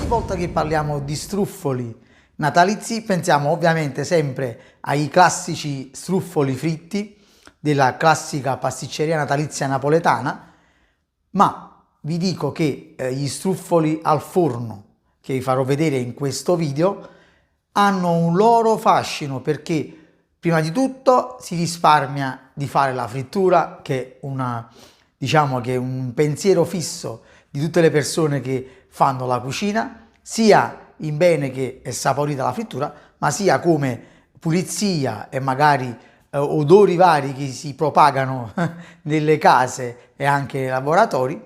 volta che parliamo di struffoli natalizi pensiamo ovviamente sempre ai classici struffoli fritti della classica pasticceria natalizia napoletana, ma vi dico che gli struffoli al forno che vi farò vedere in questo video hanno un loro fascino, perché prima di tutto si risparmia di fare la frittura, che è diciamo che è un pensiero fisso di tutte le persone che fanno la cucina, sia in bene che è saporita la frittura, ma sia come pulizia e magari odori vari che si propagano nelle case e anche nei laboratori.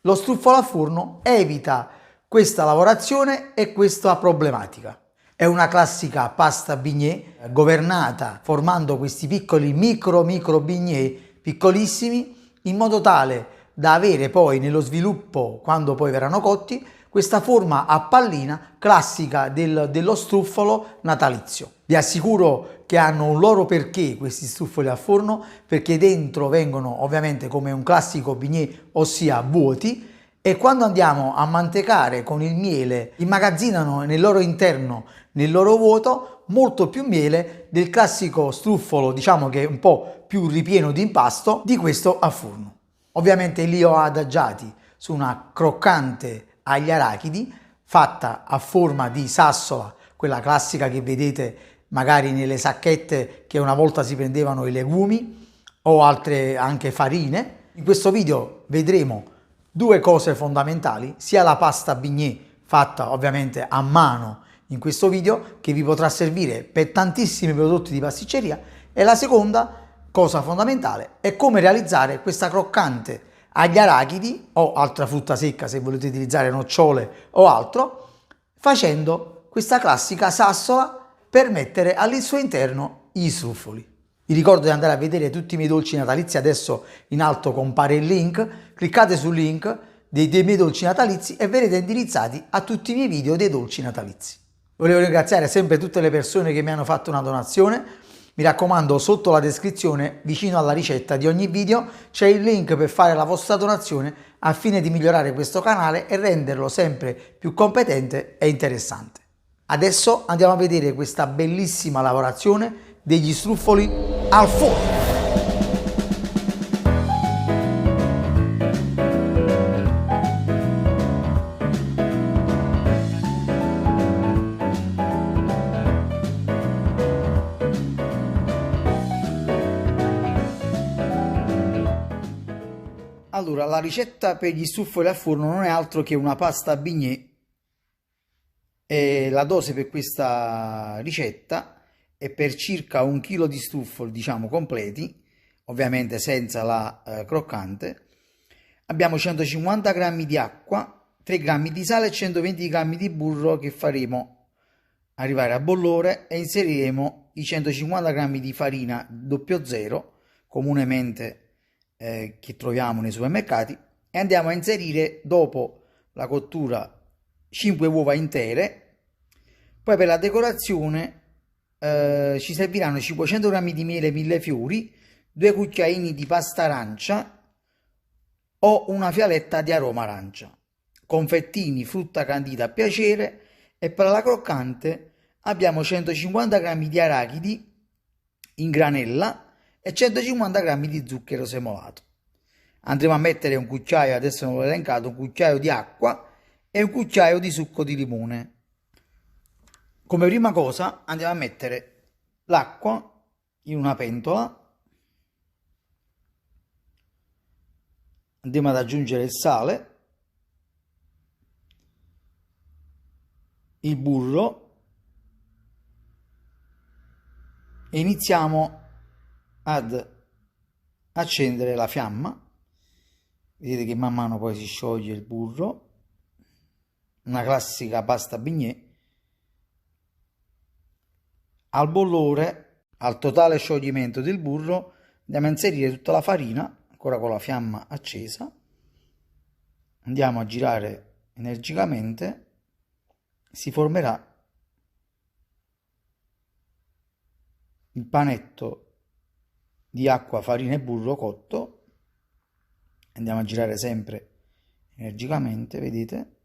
Lo struffolo a forno evita questa lavorazione e questa problematica. È una classica pasta bignè governata formando questi piccoli micro bignè piccolissimi, in modo tale da avere poi nello sviluppo, quando poi verranno cotti, questa forma a pallina classica dello struffolo natalizio. Vi assicuro che hanno un loro perché questi struffoli al forno, perché dentro vengono ovviamente come un classico bignè, ossia vuoti, e quando andiamo a mantecare con il miele immagazzinano nel loro interno, nel loro vuoto, molto più miele del classico struffolo, diciamo che è un po' più ripieno di impasto di questo a forno. Ovviamente li ho adagiati su una croccante agli arachidi fatta a forma di sassola, quella classica che vedete magari nelle sacchette che una volta si prendevano i legumi o altre anche farine. In questo video vedremo due cose fondamentali, sia la pasta bignè fatta ovviamente a mano in questo video, che vi potrà servire per tantissimi prodotti di pasticceria, e la seconda cosa fondamentale è come realizzare questa croccante agli arachidi o altra frutta secca, se volete utilizzare nocciole o altro, facendo questa classica sassola per mettere al suo interno gli struffoli. Vi ricordo di andare a vedere tutti i miei dolci natalizi, adesso in alto compare il link, cliccate sul link dei miei dolci natalizi e verrete indirizzati a tutti i miei video dei dolci natalizi. Volevo ringraziare sempre tutte le persone che mi hanno fatto una donazione. Mi raccomando, sotto la descrizione, vicino alla ricetta di ogni video, c'è il link per fare la vostra donazione al fine di migliorare questo canale e renderlo sempre più competente e interessante. Adesso andiamo a vedere questa bellissima lavorazione degli struffoli al forno. Allora, la ricetta per gli struffoli al forno non è altro che una pasta bignè, e la dose per questa ricetta è per circa 1 chilo di struffoli, diciamo completi, ovviamente senza la croccante. Abbiamo 150 g di acqua, 3 g di sale e 120 g di burro che faremo arrivare a bollore, e inseriremo i 150 g di farina 00 comunemente che troviamo nei supermercati, e andiamo a inserire dopo la cottura 5 uova intere. Poi per la decorazione ci serviranno 500 g di miele millefiori, 2 cucchiaini di pasta arancia o una fialetta di aroma arancia, confettini frutta candita a piacere, e per la croccante abbiamo 150 g di arachidi in granella e 150 g di zucchero semolato. Andremo a mettere un cucchiaio, adesso non l'ho elencato, un cucchiaio di acqua e un cucchiaio di succo di limone. Come prima cosa andiamo a mettere l'acqua in una pentola, andiamo ad aggiungere il sale, il burro e iniziamo ad accendere la fiamma. Vedete che man mano poi si scioglie il burro, una classica pasta bignè. Al bollore, al totale scioglimento del burro, andiamo a inserire tutta la farina, ancora con la fiamma accesa, andiamo a girare energicamente, si formerà il panetto di acqua, farina e burro cotto. Andiamo a girare sempre energicamente, vedete,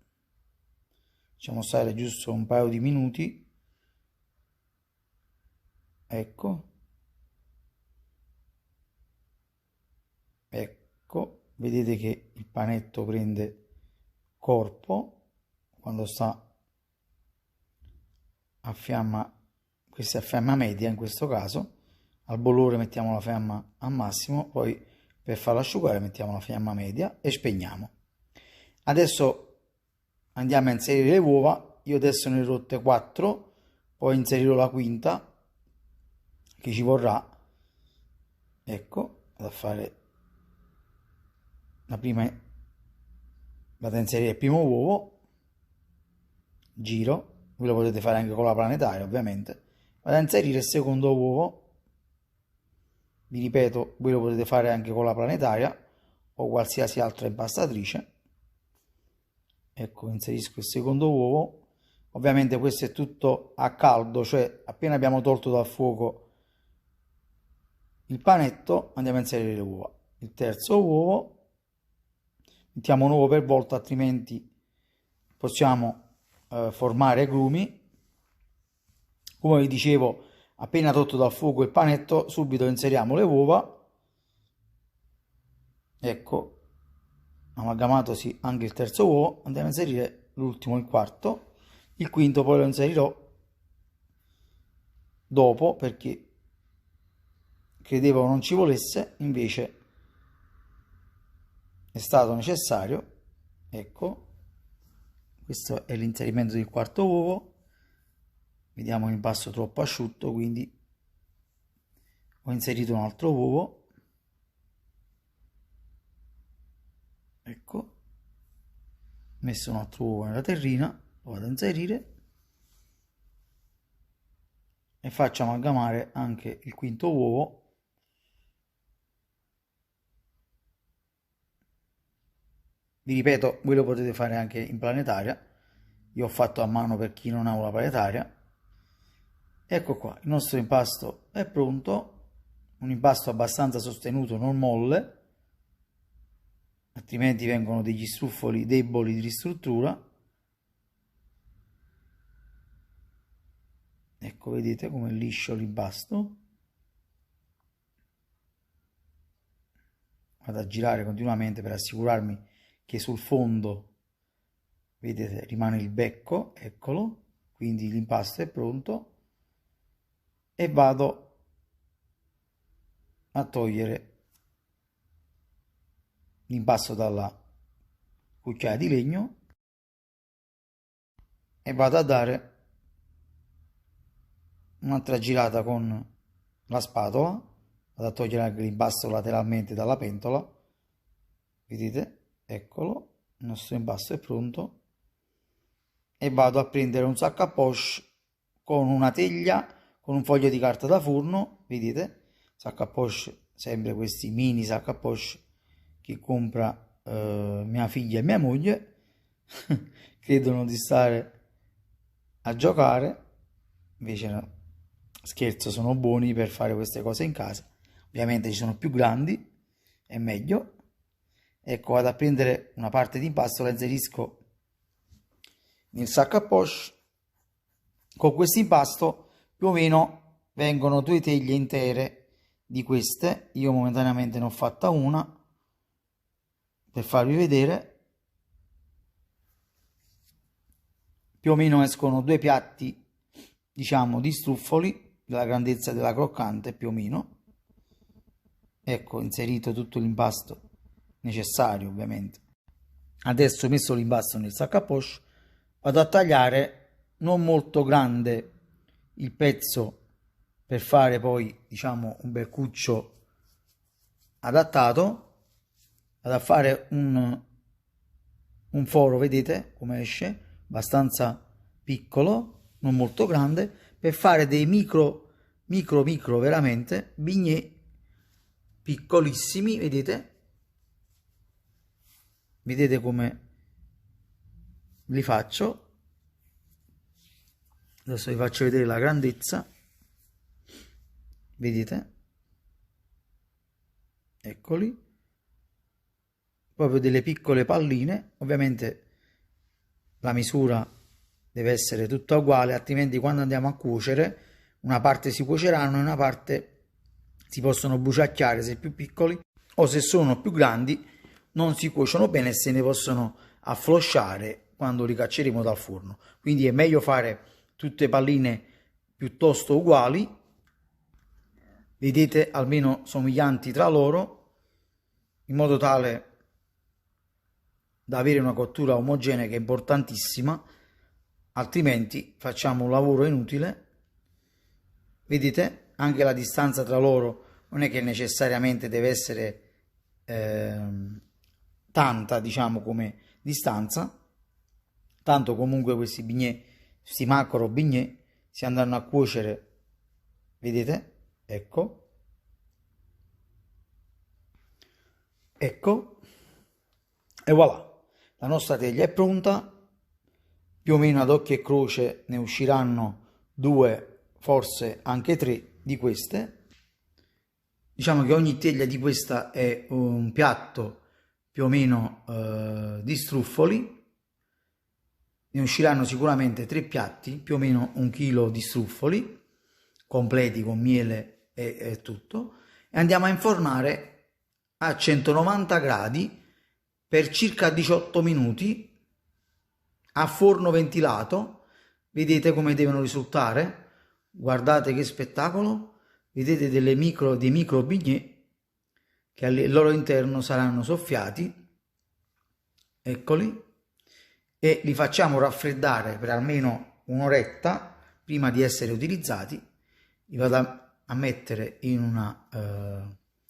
facciamo stare giusto un paio di minuti. Ecco, vedete che il panetto prende corpo quando sta a fiamma, questa è a fiamma media in questo caso. Al bollore mettiamo la fiamma al massimo, poi per farlo asciugare mettiamo la fiamma media e spegniamo. Adesso andiamo a inserire le uova. Io adesso ne ho rotte 4, poi inserirò la quinta che ci vorrà. Ecco, vado a fare la prima, vado a inserire il primo uovo, giro, voi lo potete fare anche con la planetaria ovviamente. Vado a inserire il secondo uovo, vi ripeto, voi lo potete fare anche con la planetaria o qualsiasi altra impastatrice. Ecco, inserisco il secondo uovo. Ovviamente questo è tutto a caldo, cioè appena abbiamo tolto dal fuoco il panetto andiamo a inserire le uova. Il terzo uovo, mettiamo un uovo per volta, altrimenti possiamo formare grumi. Come vi dicevo, appena tolto dal fuoco il panetto, subito inseriamo le uova. Ecco, amalgamatosi anche il terzo uovo, andiamo a inserire l'ultimo, il quarto. Il quinto poi lo inserirò dopo perché credevo non ci volesse, invece è stato necessario. Ecco, questo è l'inserimento del quarto uovo. Vediamo l'impasto troppo asciutto, quindi ho inserito un altro uovo. Ecco, messo un altro uovo nella terrina, lo vado a inserire e faccio amalgamare anche il quinto uovo. Vi ripeto, voi lo potete fare anche in planetaria, io ho fatto a mano per chi non ha una planetaria. Ecco qua, il nostro impasto è pronto, un impasto abbastanza sostenuto, non molle, altrimenti vengono degli struffoli deboli di ristruttura. Ecco, vedete come è liscio l'impasto. Vado a girare continuamente per assicurarmi che sul fondo, vedete, rimane il becco, eccolo, quindi l'impasto è pronto e vado a togliere l'impasto dalla cucchiaia di legno e vado a dare un'altra girata con la spatola, vado a togliere anche l'impasto lateralmente dalla pentola, vedete, eccolo, il nostro impasto è pronto e vado a prendere un sac a poche con una teglia, con un foglio di carta da forno, vedete, sac a poche, sempre questi mini sac a poche che compra mia figlia e mia moglie, credono di stare a giocare, invece no, scherzo, sono buoni per fare queste cose in casa. Ovviamente ci sono più grandi, è meglio. Ecco, vado a prendere una parte di impasto, la inserisco nel sac a poche. Con questo impasto più o meno vengono 2 teglie intere di queste. Io momentaneamente ne ho fatta una per farvi vedere. Più o meno escono 2 piatti, diciamo, di struffoli della grandezza della croccante, più o meno. Ecco, inserito tutto l'impasto necessario, ovviamente. Adesso ho messo l'impasto nel sac a poche, vado a tagliare non molto grande il pezzo per fare poi, diciamo, un bel cuccio adattato. Vado a fare un foro, vedete come esce, abbastanza piccolo, non molto grande, per fare dei micro veramente bignè piccolissimi, vedete come li faccio. Adesso vi faccio vedere la grandezza, vedete, eccoli, proprio delle piccole palline. Ovviamente la misura deve essere tutta uguale, altrimenti quando andiamo a cuocere una parte si cuoceranno e una parte si possono bruciacchiare se più piccoli, o se sono più grandi non si cuociono bene e se ne possono afflosciare quando li cacceremo dal forno. Quindi è meglio fare tutte palline piuttosto uguali, vedete, almeno somiglianti tra loro, in modo tale da avere una cottura omogenea, che è importantissima, altrimenti facciamo un lavoro inutile. Vedete, anche la distanza tra loro non è che necessariamente deve essere tanta, diciamo, come distanza, tanto comunque questi bignè, questi macro bignè si andranno a cuocere, vedete, ecco, ecco, e voilà, la nostra teglia è pronta. Più o meno ad occhio e croce ne usciranno 2, forse anche 3 di queste. Diciamo che ogni teglia di questa è un piatto più o meno di struffoli. Ne usciranno sicuramente 3 piatti, più o meno 1 chilo di struffoli completi con miele e tutto, e andiamo a infornare a 190 gradi per circa 18 minuti a forno ventilato. Vedete come devono risultare? Guardate che spettacolo! Vedete dei micro bignè che al loro interno saranno soffiati, eccoli, e li facciamo raffreddare per almeno un'oretta prima di essere utilizzati. Li vado a mettere in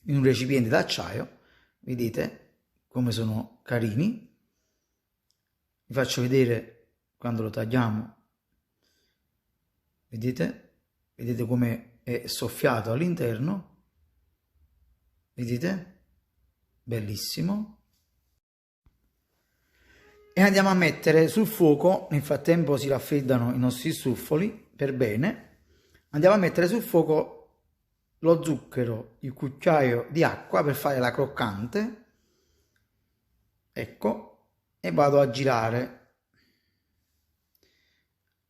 un recipiente d'acciaio. Vedete come sono carini. Vi faccio vedere quando lo tagliamo. Vedete come è soffiato all'interno. Vedete? Bellissimo. E andiamo a mettere sul fuoco, nel frattempo si raffreddano i nostri struffoli per bene. Andiamo a mettere sul fuoco lo zucchero, il cucchiaio di acqua per fare la croccante, ecco, e vado a girare.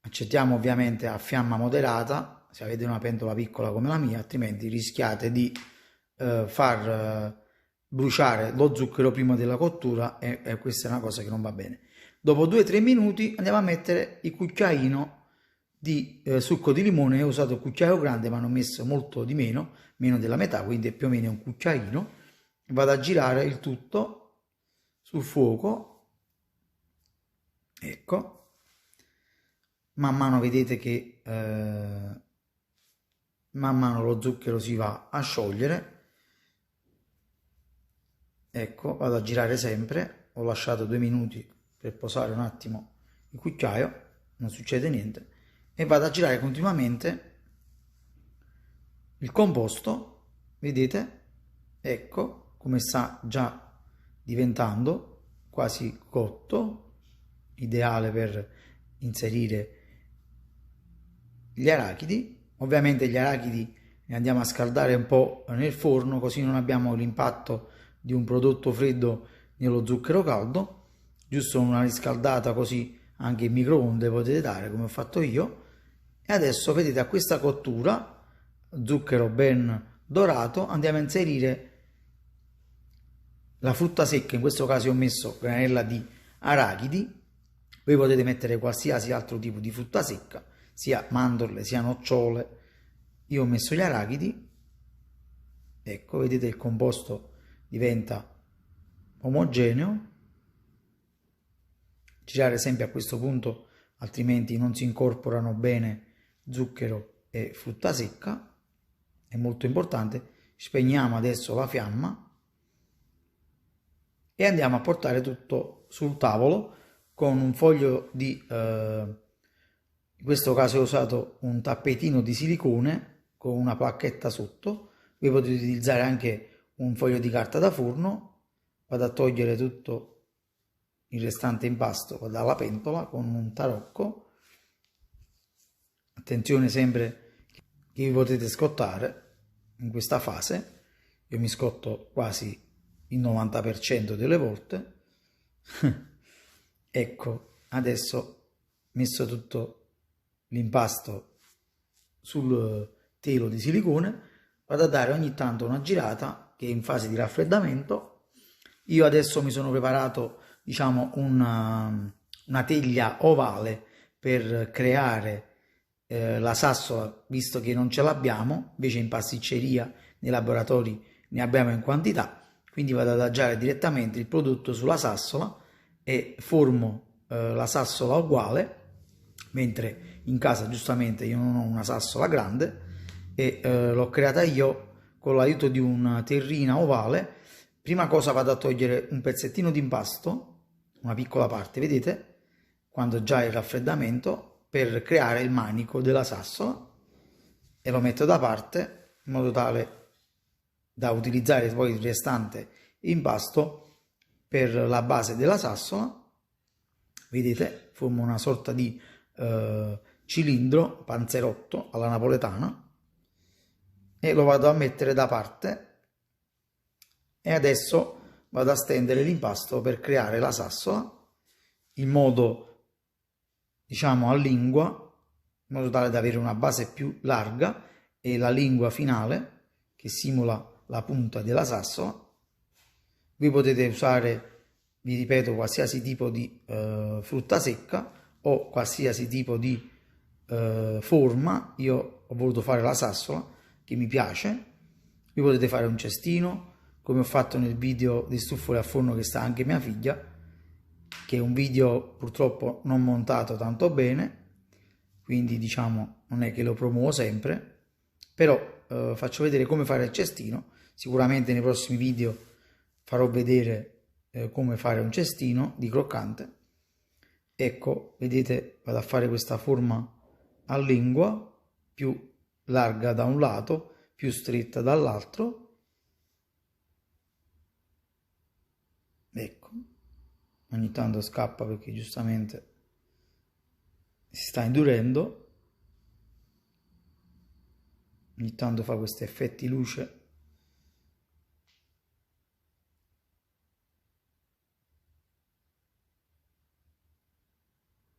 Accettiamo ovviamente a fiamma moderata se avete una pentola piccola come la mia, altrimenti rischiate di far bruciare lo zucchero prima della cottura e questa è una cosa che non va bene. Dopo 2-3 minuti andiamo a mettere il cucchiaino di succo di limone. Io ho usato il cucchiaio grande, ma ne ho messo molto di meno della metà, quindi è più o meno un cucchiaino. Vado a girare il tutto sul fuoco, ecco, man mano vedete che man mano lo zucchero si va a sciogliere. Ecco, vado a girare sempre, ho lasciato 2 minuti per posare un attimo il cucchiaio, non succede niente, e vado a girare continuamente il composto. Vedete, ecco come sta già diventando quasi cotto, ideale per inserire gli arachidi. Ovviamente gli arachidi li andiamo a scaldare un po' nel forno, così non abbiamo l'impatto di un prodotto freddo nello zucchero caldo. Giusto una riscaldata, così anche in microonde potete dare come ho fatto io. E adesso vedete, a questa cottura, zucchero ben dorato, andiamo a inserire la frutta secca. In questo caso ho messo granella di arachidi, voi potete mettere qualsiasi altro tipo di frutta secca, sia mandorle sia nocciole. Io ho messo gli arachidi, ecco, vedete il composto diventa omogeneo. Girare sempre a questo punto, altrimenti non si incorporano bene zucchero e frutta secca, è molto importante. Spegniamo adesso la fiamma e andiamo a portare tutto sul tavolo con un foglio di in questo caso ho usato un tappetino di silicone con una placchetta sotto. Voi potete utilizzare anche un foglio di carta da forno. Vado a togliere tutto il restante impasto dalla pentola con un tarocco. Attenzione sempre che vi potete scottare in questa fase. Io mi scotto quasi il 90% delle volte. Ecco, adesso messo tutto l'impasto sul telo di silicone, vado a dare ogni tanto una girata che è in fase di raffreddamento. Io adesso mi sono preparato, diciamo, una teglia ovale per creare la sassola, visto che non ce l'abbiamo, invece in pasticceria, nei laboratori ne abbiamo in quantità, quindi vado ad adagiare direttamente il prodotto sulla sassola e formo la sassola uguale, mentre in casa giustamente io non ho una sassola grande e l'ho creata io con l'aiuto di una terrina ovale. Prima cosa vado a togliere un pezzettino di impasto, una piccola parte, vedete, quando già è il raffreddamento, per creare il manico della sassola, e lo metto da parte in modo tale da utilizzare poi il restante impasto per la base della sassola. Vedete, formo una sorta di cilindro, panzerotto alla napoletana, e lo vado a mettere da parte, e adesso vado a stendere l'impasto per creare la sassola in modo, diciamo, a lingua, in modo tale da avere una base più larga e la lingua finale che simula la punta della sassola. Voi potete usare, vi ripeto, qualsiasi tipo di frutta secca o qualsiasi tipo di forma. Io ho voluto fare la sassola che mi piace. Vi potete fare un cestino, come ho fatto nel video di struffoli a forno che sta anche mia figlia, che è un video purtroppo non montato tanto bene, quindi diciamo non è che lo promuovo sempre, però faccio vedere come fare il cestino. Sicuramente nei prossimi video farò vedere come fare un cestino di croccante. Ecco, vedete, vado a fare questa forma a lingua, più larga da un lato, più stretta dall'altro. Ecco, ogni tanto scappa perché giustamente si sta indurendo, ogni tanto fa questi effetti luce.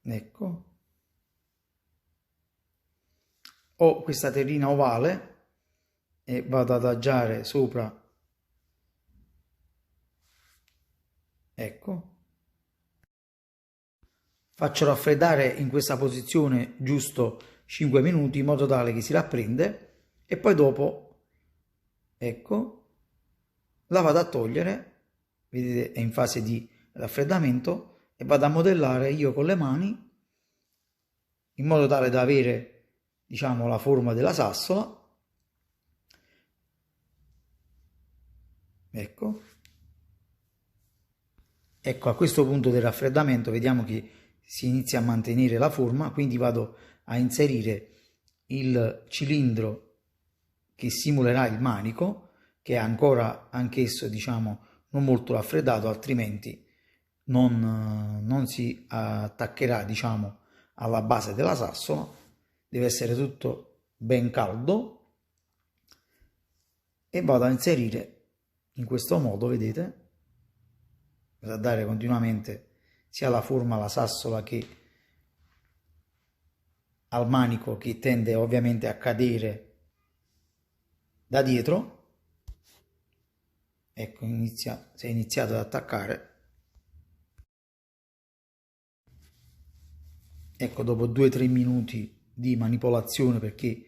Ecco, ho questa terrina ovale e vado ad adagiare sopra. Ecco, faccio raffreddare in questa posizione giusto 5 minuti in modo tale che si rapprende, e poi dopo, ecco, la vado a togliere, vedete è in fase di raffreddamento, e vado a modellare io con le mani in modo tale da avere, diciamo, la forma della sassola. Ecco. Ecco, a questo punto del raffreddamento vediamo che si inizia a mantenere la forma, quindi vado a inserire il cilindro che simulerà il manico, che è ancora anch'esso, diciamo, non molto raffreddato, altrimenti non si attaccherà, diciamo, alla base della sassola. Deve essere tutto ben caldo, e vado a inserire in questo modo, vedete, a dare continuamente sia la forma alla sassola che al manico, che tende ovviamente a cadere da dietro. Ecco, si è iniziato ad attaccare. Ecco, dopo 2-3 minuti di manipolazione, perché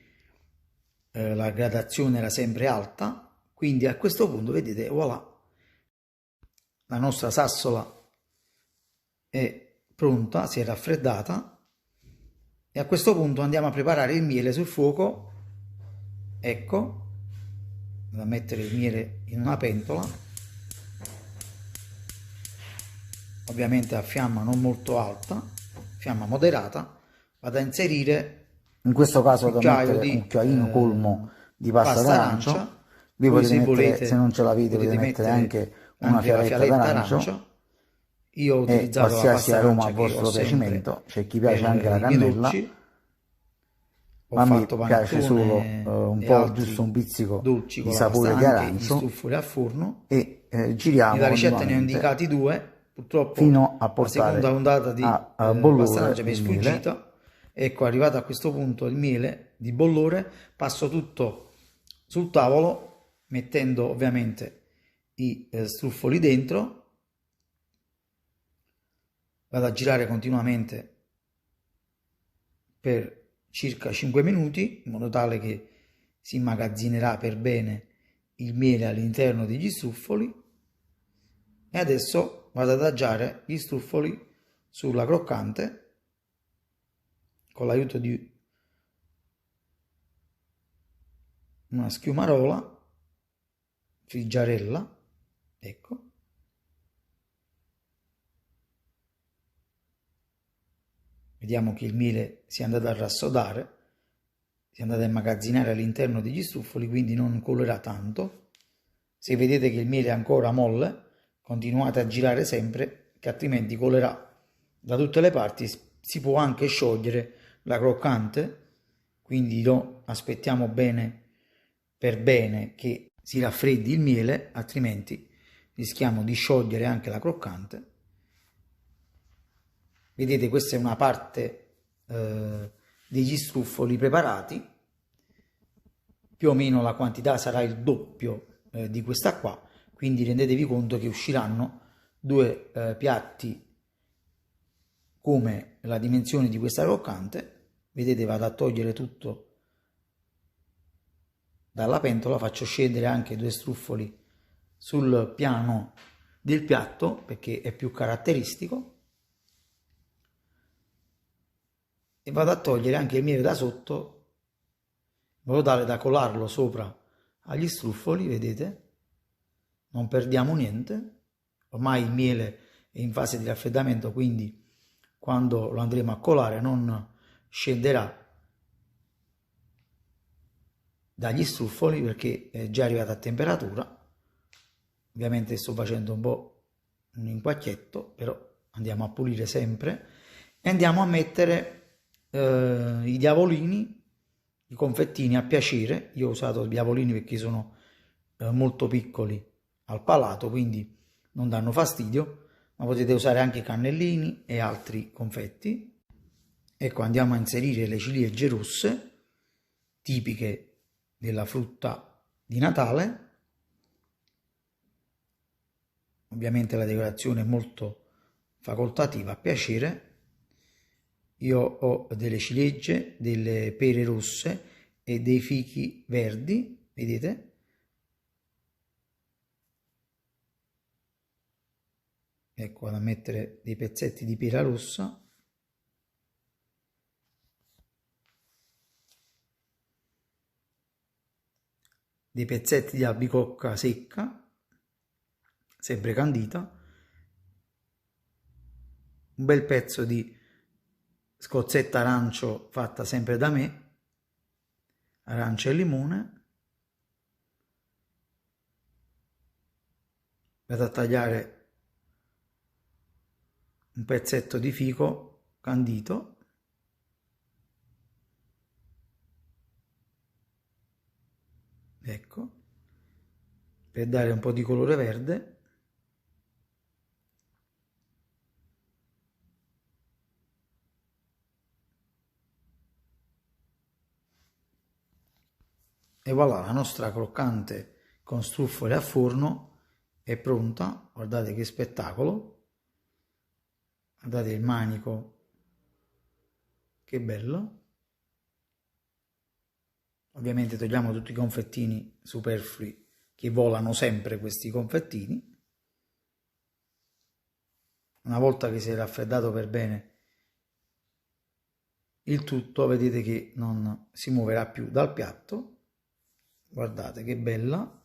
la gradazione era sempre alta, quindi a questo punto vedete, voilà, la nostra sassola è pronta, si è raffreddata, e a questo punto andiamo a preparare il miele sul fuoco. Ecco, vado a mettere il miele in una pentola, ovviamente a fiamma non molto alta, fiamma moderata. Vado a inserire, in questo caso vado a mettere un cucchiaino colmo di pasta d'arancia. Vi potete mettere, se non ce l'avete, potete mettere anche una fialetta d'arancio. Io ho utilizzato qualsiasi aroma a vostro piacimento, c'è chi piace anche la cannella, ma a me piace solo un po', giusto un pizzico di sapore di arancio. A forno. E giriamo. Nella ricetta ne ho indicati 2. purtroppo fino a la portare seconda ondata di a bollore pastanaggio mi è il miele. sfuggita. Ecco, arrivato a questo punto il miele di bollore, passo tutto sul tavolo mettendo ovviamente i struffoli dentro, vado a girare continuamente per circa 5 minuti in modo tale che si immagazzinerà per bene il miele all'interno degli struffoli. E adesso vado ad adagiare gli struffoli sulla croccante con l'aiuto di una schiumarola, frigiarella, ecco. Vediamo che il miele si è andato a rassodare, si è andato a immagazzinare all'interno degli struffoli, quindi non colerà tanto. Se vedete che il miele è ancora molle, continuate a girare sempre, che altrimenti colerà da tutte le parti. Si può anche sciogliere la croccante, quindi lo aspettiamo bene per bene che si raffreddi il miele, altrimenti rischiamo di sciogliere anche la croccante. Vedete, questa è una parte degli struffoli preparati, più o meno la quantità sarà il doppio di questa qua, quindi rendetevi conto che usciranno due piatti come la dimensione di questa croccante. Vedete, vado a togliere tutto dalla pentola, faccio scendere anche due struffoli sul piano del piatto perché è più caratteristico, e vado a togliere anche il miele da sotto in modo tale da colarlo sopra agli struffoli. Vedete, non perdiamo niente, ormai il miele è in fase di raffreddamento, quindi quando lo andremo a colare non scenderà dagli struffoli perché è già arrivato a temperatura. Ovviamente sto facendo un po' un impacchietto, però andiamo a pulire sempre e andiamo a mettere i diavolini, i confettini a piacere. Io ho usato i diavolini perché sono molto piccoli al palato, quindi non danno fastidio, ma potete usare anche cannellini e altri confetti. Ecco, andiamo a inserire le ciliegie rosse, tipiche della frutta di Natale. Ovviamente la decorazione è molto facoltativa, a piacere. Io ho delle ciliegie, delle pere rosse e dei fichi verdi, vedete? Ecco, vado a mettere dei pezzetti di pera rossa. Dei pezzetti di albicocca secca, sempre candita. Un bel pezzo di scozzetta arancio fatta sempre da me, arancia e limone. Vado a tagliare un pezzetto di fico candito, ecco, per dare un po' di colore verde. E voilà, la nostra croccante con struffole a forno è pronta. Guardate che spettacolo, guardate il manico, che bello. Ovviamente togliamo tutti i confettini superflui, che volano sempre questi confettini. Una volta che si è raffreddato per bene il tutto, vedete che non si muoverà più dal piatto. Guardate che bella.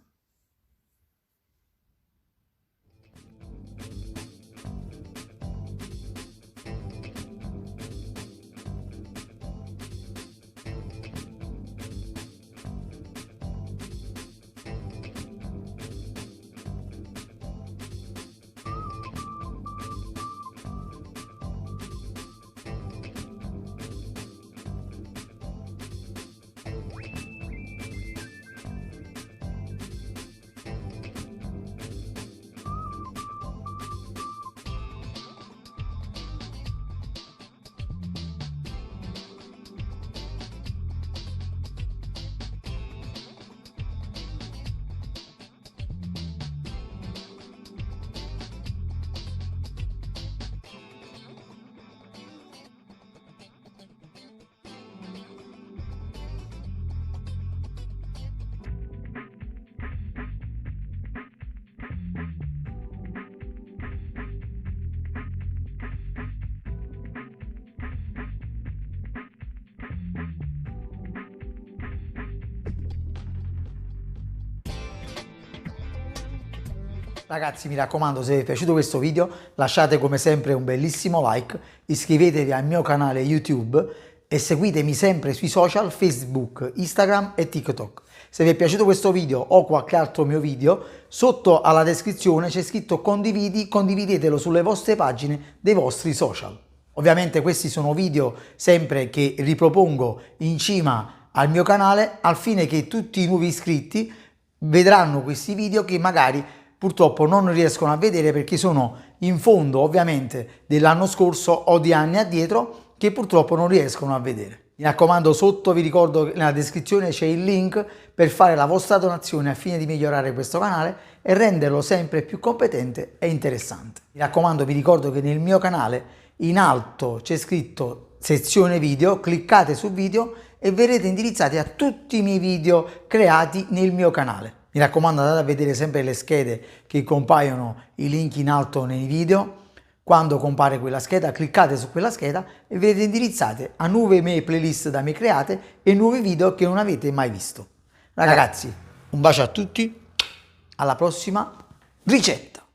Ragazzi, mi raccomando, se vi è piaciuto questo video lasciate come sempre un bellissimo like, iscrivetevi al mio canale YouTube e seguitemi sempre sui social Facebook, Instagram e TikTok. Se vi è piaciuto questo video o qualche altro mio video, sotto alla descrizione c'è scritto condividi, condividetelo sulle vostre pagine dei vostri social. Ovviamente questi sono video sempre che ripropongo in cima al mio canale al fine che tutti i nuovi iscritti vedranno questi video che magari purtroppo non riescono a vedere perché sono in fondo ovviamente dell'anno scorso o di anni addietro che purtroppo non riescono a vedere. Mi raccomando, sotto vi ricordo che nella descrizione c'è il link per fare la vostra donazione al fine di migliorare questo canale e renderlo sempre più competente e interessante. Mi raccomando, vi ricordo che nel mio canale in alto c'è scritto sezione video, cliccate su video e verrete indirizzati a tutti i miei video creati nel mio canale. Mi raccomando, andate a vedere sempre le schede che compaiono i link in alto nei video. Quando compare quella scheda, cliccate su quella scheda e verrete indirizzati a nuove mie playlist da me create e nuovi video che non avete mai visto. Ragazzi, un bacio a tutti, alla prossima ricetta!